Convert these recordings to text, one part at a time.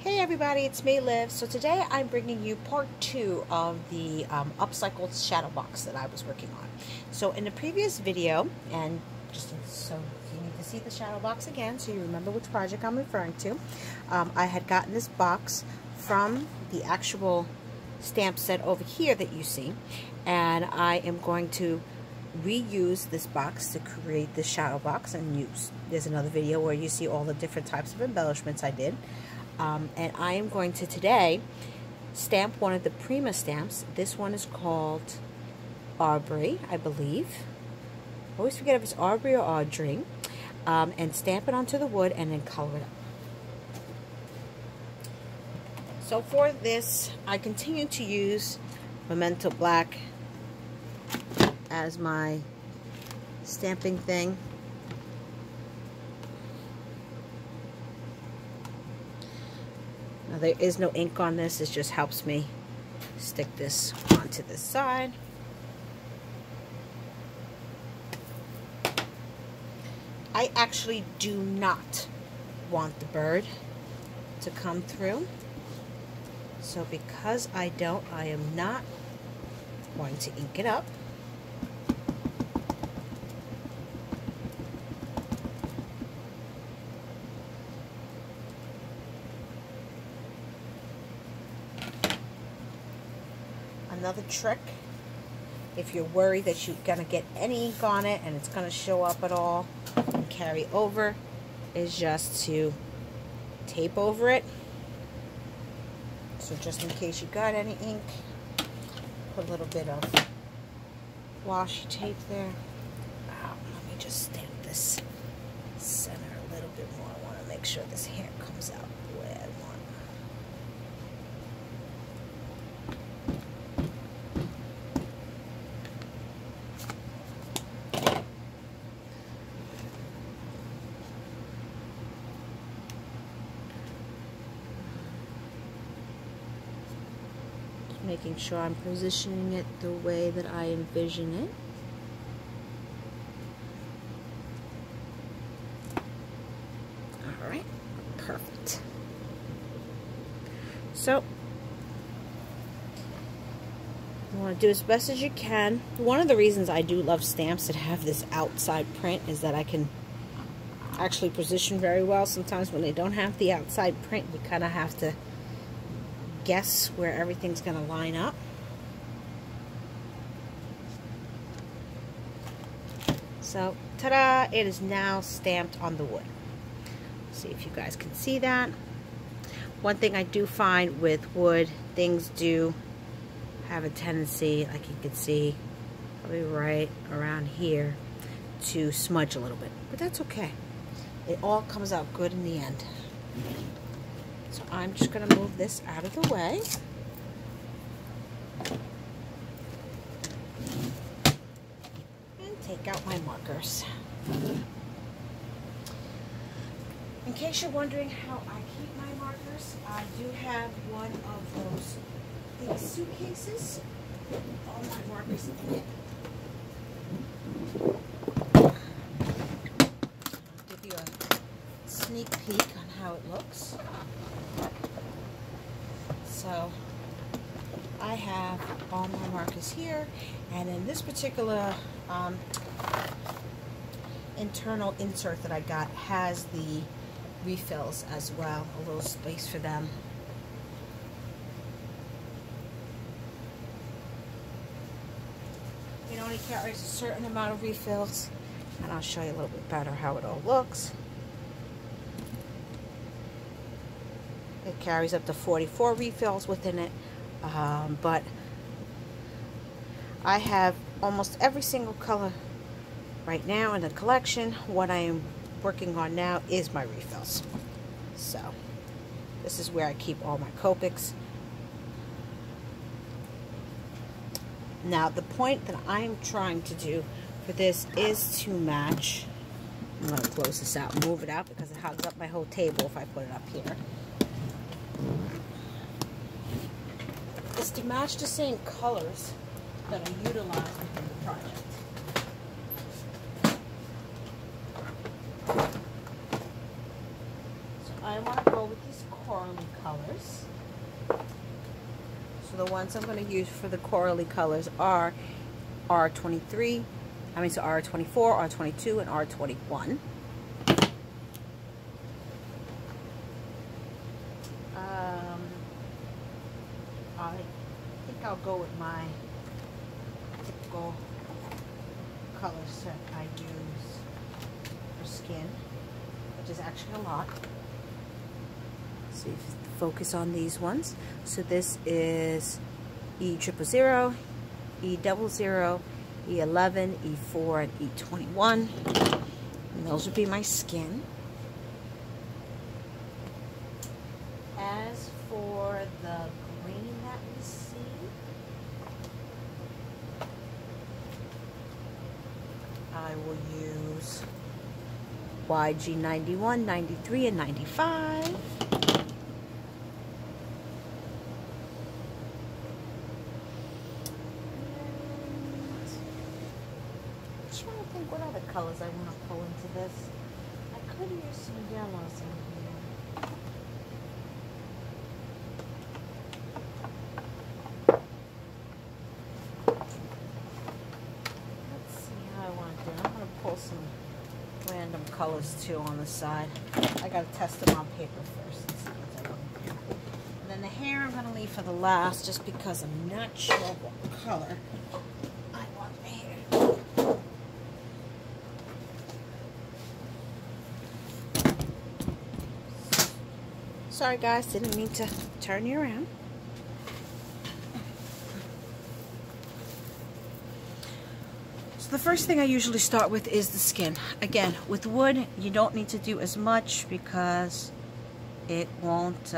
Hey everybody, it's me, Liv. So today I'm bringing you part 2 of the upcycled shadow box that I was working on. So in the previous video, and just so you need to see the shadow box again so you remember which project I'm referring to, I had gotten this box from the actual stamp set over here that you see, and I am going to reuse this box to create the shadow box and use. There's another video where you see all the different types of embellishments I did. And I am going to today stamp one of the Prima stamps. This one is called Aubrey, I believe. I always forget if it's Aubrey or Audrey. And stamp it onto the wood and then color it up. So for this, I continue to use Memento Black as my stamping thing. Now there is no ink on this, it just helps me stick this onto this side. I actually do not want the bird to come through. So because I don't, I am not going to ink it up. Another trick, if you're worried that you're going to get any ink on it and it's going to show up at all and carry over, is just to tape over it. So just in case you got any ink, put a little bit of washi tape there. Let me just stamp this center a little bit more. I want to make sure this hair comes out the way I want. Making sure I'm positioning it the way that I envision it. Alright, perfect. So, you want to do as best as you can. One of the reasons I do love stamps that have this outside print is that I can actually position very well. Sometimes when they don't have the outside print, you kind of have to guess where everything's going to line up. So, ta-da! It is now stamped on the wood. See if you guys can see that. One thing I do find with wood, things do have a tendency, like you can see, probably right around here, to smudge a little bit. But that's okay. It all comes out good in the end. So I'm just going to move this out of the way. And take out my markers. In case you're wondering how I keep my markers, I do have one of those big suitcases with all my markers in it. I'll give you a sneak peek on how it looks. So I have all my markers here, and in this particular internal insert that I got has the refills as well, a little space for them. It only carries a certain amount of refills, and I'll show you a little bit better how it all looks. It carries up to 44 refills within it, but I have almost every single color right now in the collection. What I am working on now is my refills. So this is where I keep all my Copics. Now the point that I'm trying to do for this is to match. I'm going to close this out and move it out because it hogs up my whole table if I put it up here. Is to match the same colors that I utilize within the project. So I want to go with this corally color. colors. So the ones I'm going to use for the corally colors are R23, so R24, R22, and R21. I think I'll go with my typical color set I use for skin, which is actually a lot. So if you focus on these ones. So this is E000, E00, E11, E4, and E21. And those would be my skin. As for the green that we see, I will use YG91, 93, and 95. I'm trying to think what other colors I want to pull into this. I could use some yellows in here. Let's see how I want to do it. I'm going to pull some random colors too on the side. I got to test them on paper first and see what I want to do. And then the hair I'm going to leave for the last, just because I'm not sure what color I want my hair. Sorry guys, didn't mean to turn you around. So the first thing I usually start with is the skin. Again, with wood, you don't need to do as much because it won't,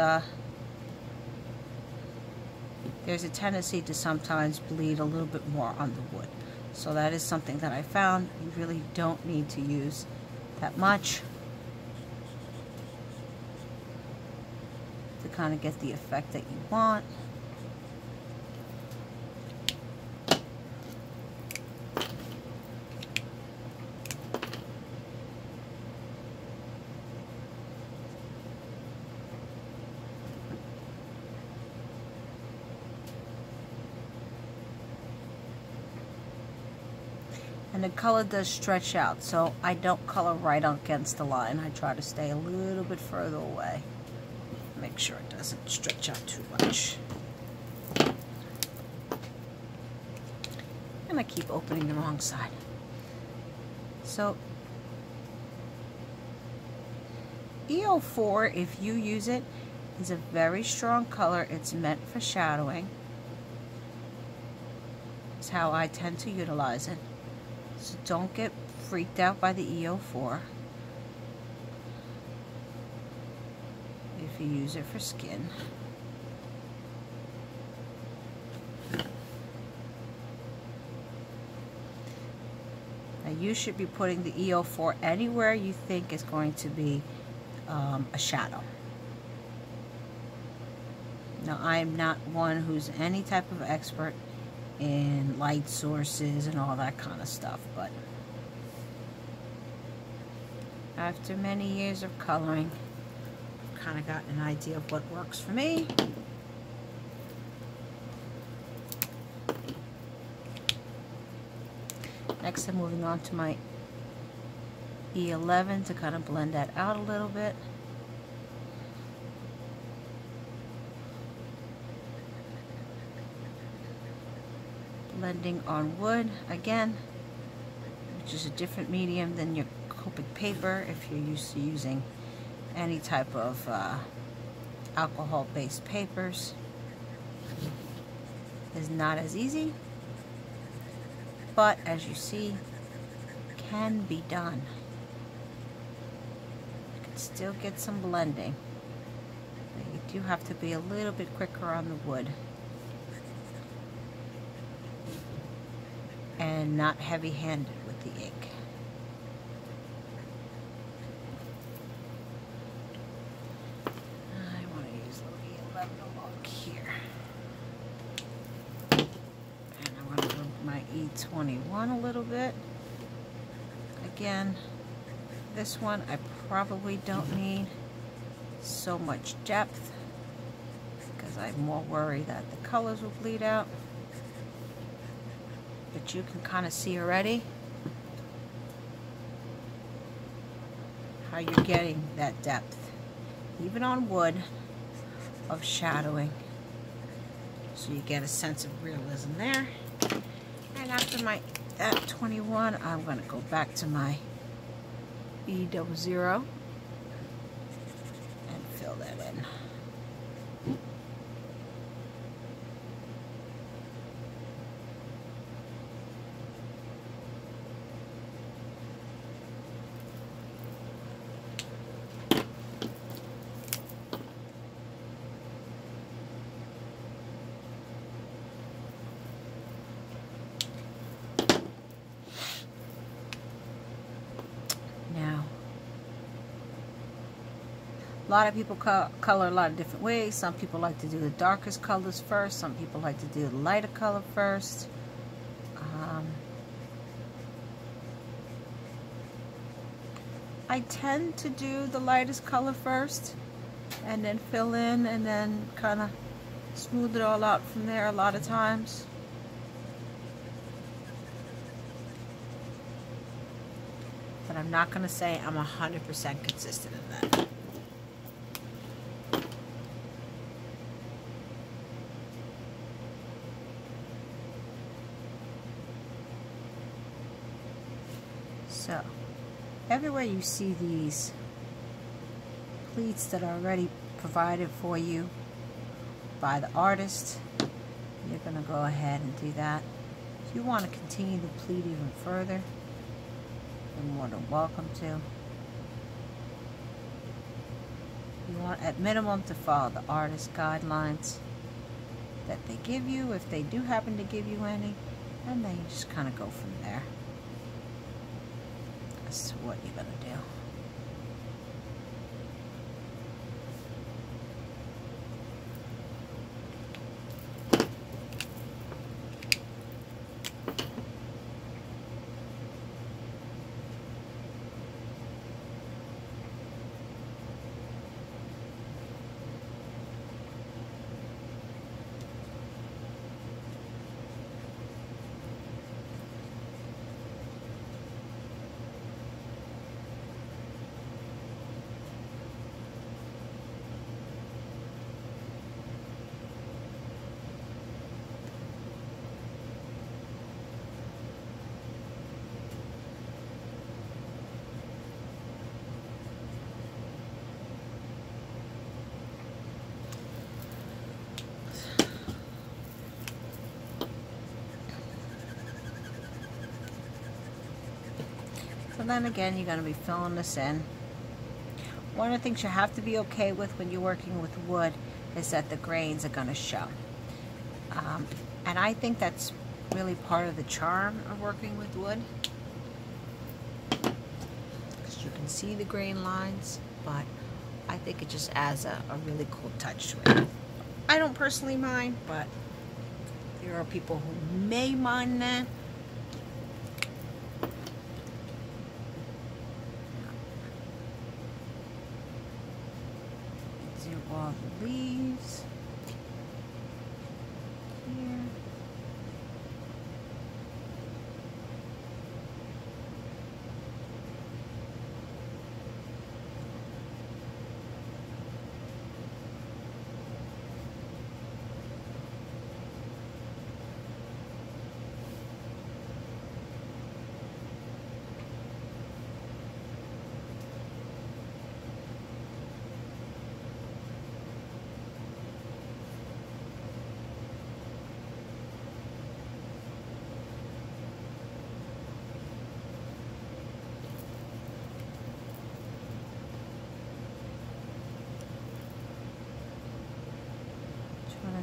there's a tendency to sometimes bleed a little bit more on the wood. So that is something that I found. You really don't need to use that much to kind of get the effect that you want. And the color does stretch out, so I don't color right against the line. I try to stay a little bit further away. Make sure it doesn't stretch out too much. And I keep opening the wrong side. So E04, if you use it, is a very strong color. It's meant for shadowing. It's how I tend to utilize it. So don't get freaked out by the E04 if you use it for skin. Now you should be putting the E04 anywhere you think is going to be a shadow. Now I'm not one who's any type of expert in light sources and all that kind of stuff, but after many years of coloring, I've kind of got an idea of what works for me. Next I'm moving on to my E11 to kind of blend that out a little bit. Blending on wood again, which is a different medium than your Copic paper if you're used to using any type of alcohol-based papers. It's not as easy, but as you see, can be done. You can still get some blending, but you do have to be a little bit quicker on the wood and not heavy-handed with the ink. I want to use the E11 along here. And I want to move my E21 a little bit. Again, this one I probably don't need so much depth. because I'm more worried that the colors will bleed out. But you can kind of see already how you're getting that depth, even on wood, of shadowing. So you get a sense of realism there. And after that 21, I'm going to go back to my E00 and fill that in. A lot of people color a lot of different ways. Some people like to do the darkest colors first. Some people like to do the lighter color first. I tend to do the lightest color first and then fill in and then kind of smooth it all out from there a lot of times. But I'm not going to say I'm 100% consistent in that. So, everywhere you see these pleats that are already provided for you by the artist, you're going to go ahead and do that. If you want to continue the pleat even further, you're more than welcome to. You want at minimum to follow the artist guidelines that they give you, if they do happen to give you any, and then you just kind of go from there. That's what you're going to do. So then again, you're going to be filling this in. One of the things you have to be okay with when you're working with wood is that the grains are going to show. And I think that's really part of the charm of working with wood. Because you can see the grain lines, but I think it just adds a really cool touch to it. I don't personally mind, but there are people who may mind that. Do all the leaves here.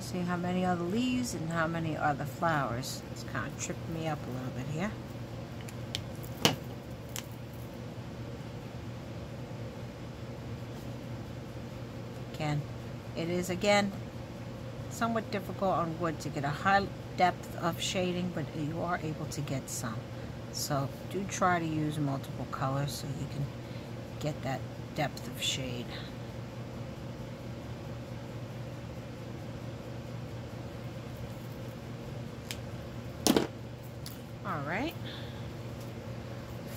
See how many are the leaves and how many are the flowers. It's kind of tripping me up a little bit here. Again, it is somewhat difficult on wood to get a high depth of shading, but you are able to get some. So do try to use multiple colors so you can get that depth of shade. right.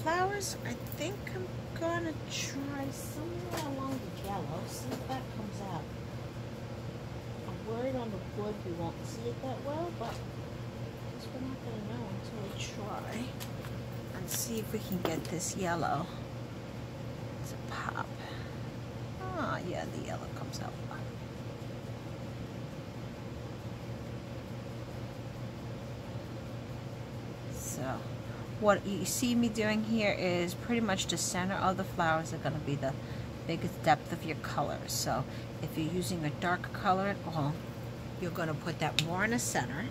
Flowers, I think I'm gonna try somewhere along the yellow, see if that comes out. I'm worried on the wood we won't see it that well, but I guess we're not gonna know until we try and see if we can get this yellow to pop. Ah, yeah, the yellow comes out. So what you see me doing here is pretty much the center of the flowers are going to be the biggest depth of your colors. So if you're using a dark color at all, you're going to put that more in the center.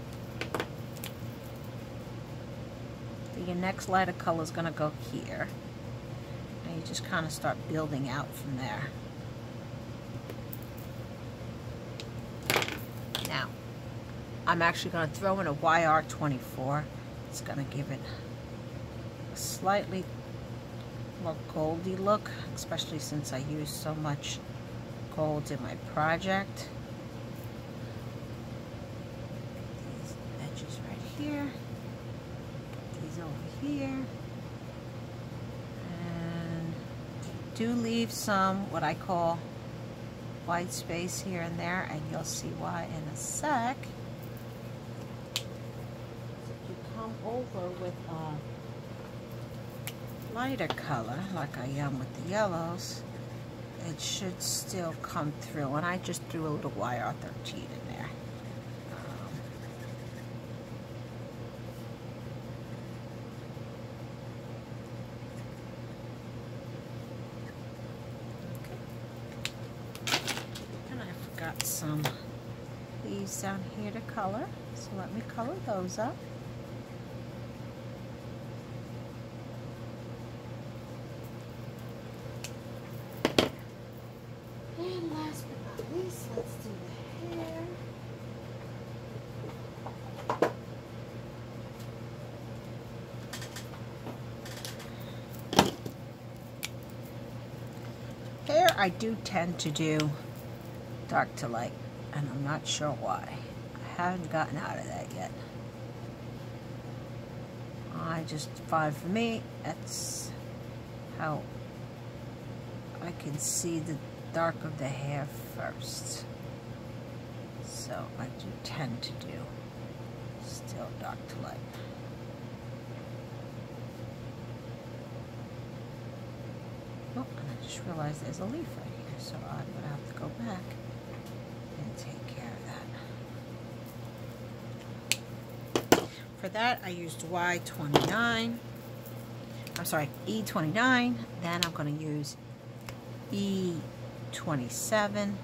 So your next lighter color is going to go here. And you just kind of start building out from there. Now, I'm actually going to throw in a YR24. It's going to give it a slightly more goldy look, especially since I used so much gold in my project. These edges right here, these over here, and do leave some what I call white space here and there, and you'll see why in a sec. Over with a lighter color like I am with the yellows, it should still come through, and I just threw a little YR13 in there. Okay. And I forgot some leaves down here to color, so let me color those up. Let's do the hair. Hair I do tend to do dark to light, and I'm not sure why. I haven't gotten out of that yet. I just find for me, that's how I can see the dark of the hair first. So I do tend to do still dark to light. Oh, and I just realized there's a leaf right here, so I'm going to have to go back and take care of that. For that, I used Y29. I'm sorry, E29. Then I'm going to use E27.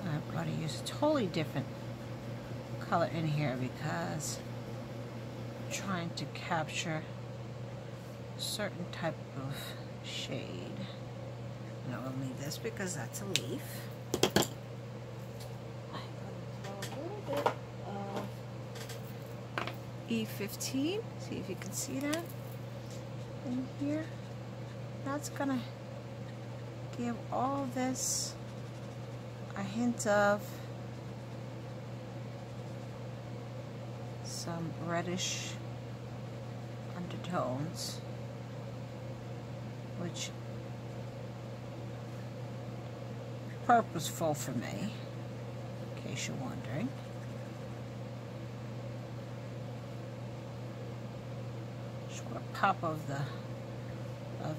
I'm going to use a totally different color in here because I'm trying to capture a certain type of shade. And I'm going to leave this because that's a leaf. I'm going to throw a little bit of E15. See if you can see that in here. That's going to give all this a hint of some reddish undertones, which is purposeful for me, in case you're wondering. Just want a pop of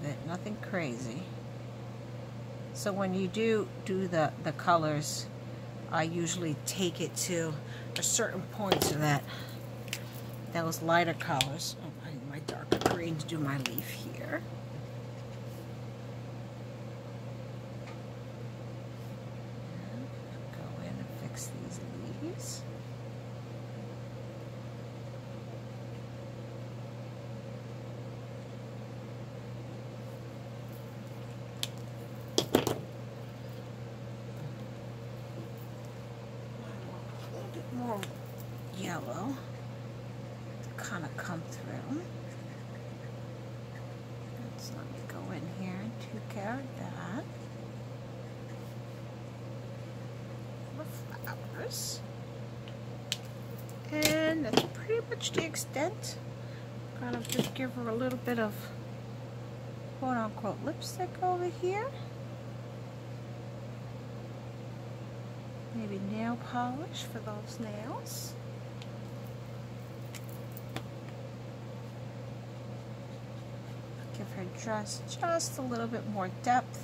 it, nothing crazy. So when you do the colors, I usually take it to a certain point so that those lighter colors, oh, I need my darker green to do my leaf here. Go in and fix these leaves. kind of come through. So let me go in here and take care of that. The flowers. And that's pretty much the extent. Kind of just give her a little bit of quote-unquote lipstick over here. Maybe nail polish for those nails. Give her dress just a little bit more depth,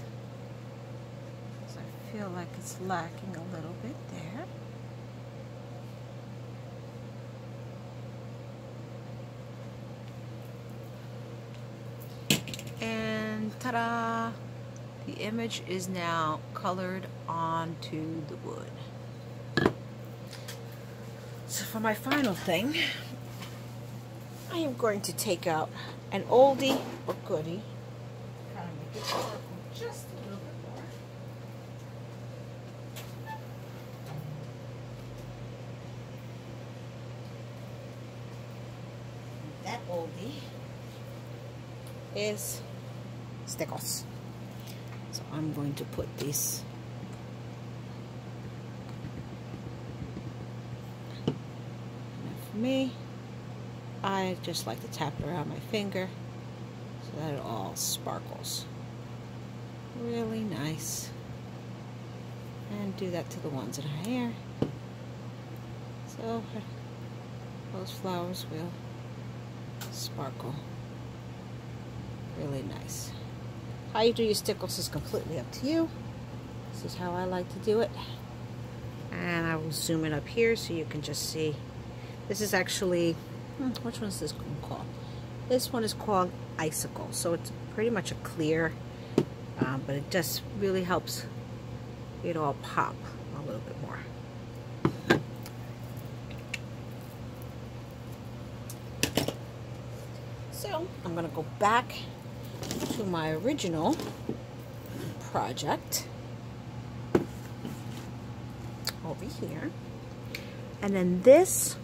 because I feel like it's lacking a little bit there. And ta-da! The image is now colored onto the wood. So for my final thing, I am going to take out an oldie but goodie. Kind of make it circle just a little bit more. That oldie is stickles. So I'm going to put this for me. I just like to tap it around my finger so that it all sparkles. Really nice. And do that to the ones in her hair. So those flowers will sparkle. Really nice. How you do your stickles is completely up to you. This is how I like to do it. And I will zoom it up here so you can just see. This is actually, which one is this one called? This one is called Icicle. So it's pretty much a clear, but it just really helps it all pop a little bit more. So I'm going to go back to my original project over here, and then this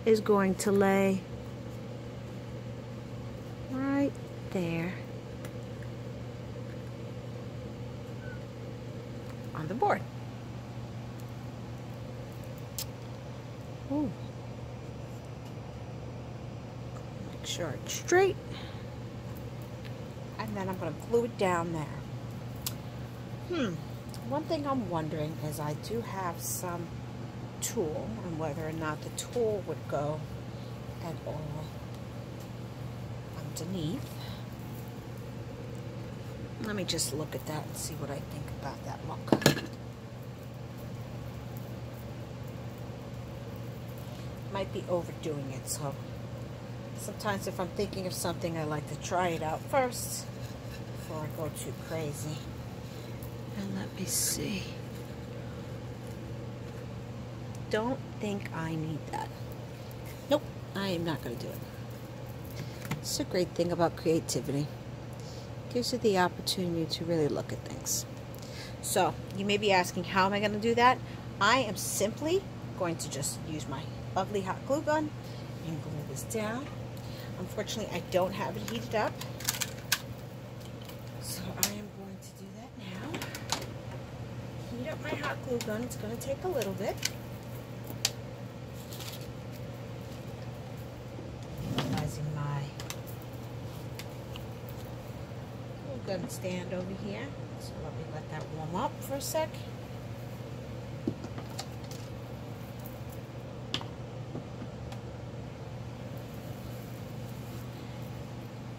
is going to lay right there on the board. Ooh. Make sure it's straight. And then I'm going to glue it down there. One thing I'm wondering is I do have some tulle, and whether or not the tulle would go at all underneath. Let me just look at that and see what I think about that look. Might be overdoing it, so sometimes if I'm thinking of something, I like to try it out first before I go too crazy. And let me see. Don't think I need that. Nope, I am not going to do it. It's a great thing about creativity. It gives you the opportunity to really look at things. So, you may be asking, how am I going to do that? I am simply going to just use my lovely hot glue gun and glue this down. Unfortunately, I don't have it heated up. So I am going to do that now. Heat up my hot glue gun. It's going to take a little bit. Utilizing my glue gun stand over here. So let me let that warm up for a sec.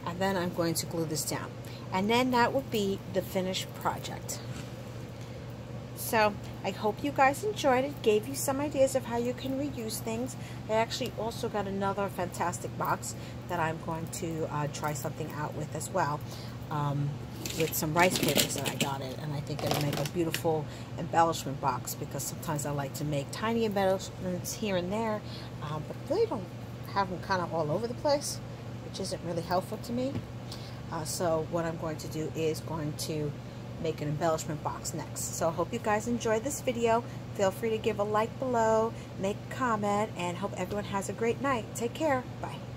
And then I'm going to glue this down. And then that will be the finished project. So I hope you guys enjoyed it, gave you some ideas of how you can reuse things. I actually also got another fantastic box that I'm going to try something out with as well, with some rice papers that I got it. And I think it'll make a beautiful embellishment box, because sometimes I like to make tiny embellishments here and there, but really don't have them kind of all over the place, which isn't really helpful to me. So what I'm going to do is going to make an embellishment box next. So I hope you guys enjoyed this video. Feel free to give a like below, make a comment, and hope everyone has a great night. Take care. Bye.